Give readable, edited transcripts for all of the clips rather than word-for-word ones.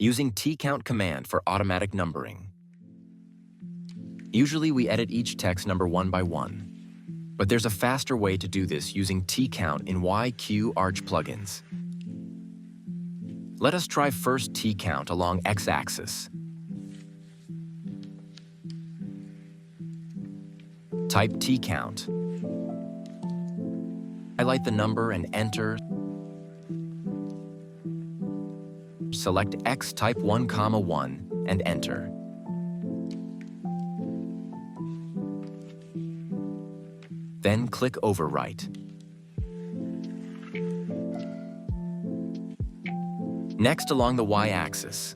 using TCount command for automatic numbering. Usually we edit each text number one by one, but there's a faster way to do this using TCount in YQArch Plugins. Let us try first TCount along x-axis. Type TCount. Highlight the number and enter. Select X, type 1, 1 and enter. Then click Overwrite. Next, along the y-axis.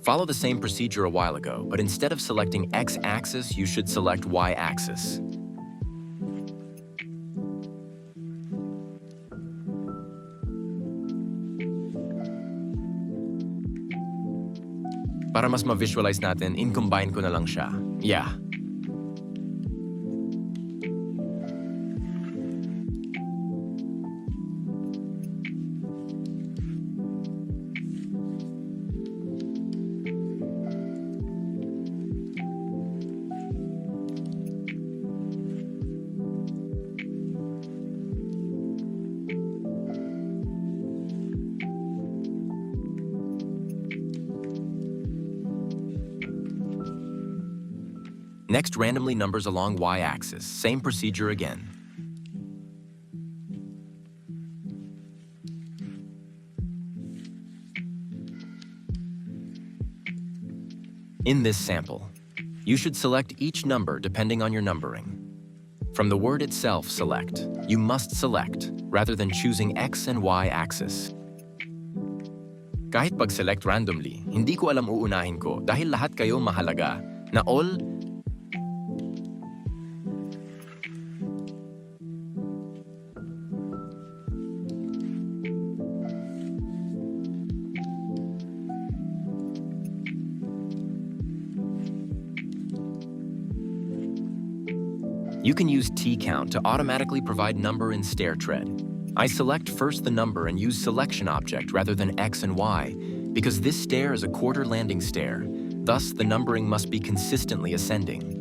Follow the same procedure a while ago, but instead of selecting x-axis, you should select y-axis. Para mas ma-visualize natin, in-combine ko na lang siya. Yeah. Next, randomly numbers along y-axis. Same procedure again. In this sample, you should select each number depending on your numbering. From the word itself, select. You must select, rather than choosing X and Y axis. Kahit pag-select randomly, hindi ko alam uunahin ko dahil lahat kayo mahalaga na all. You can use TCount to automatically provide number in stair tread. I select first the number and use selection object rather than X and Y, because this stair is a quarter landing stair. Thus, the numbering must be consistently ascending.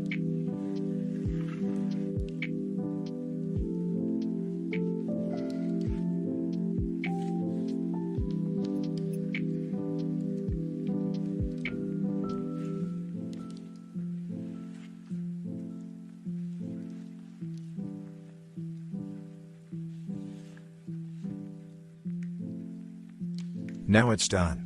Now it's done.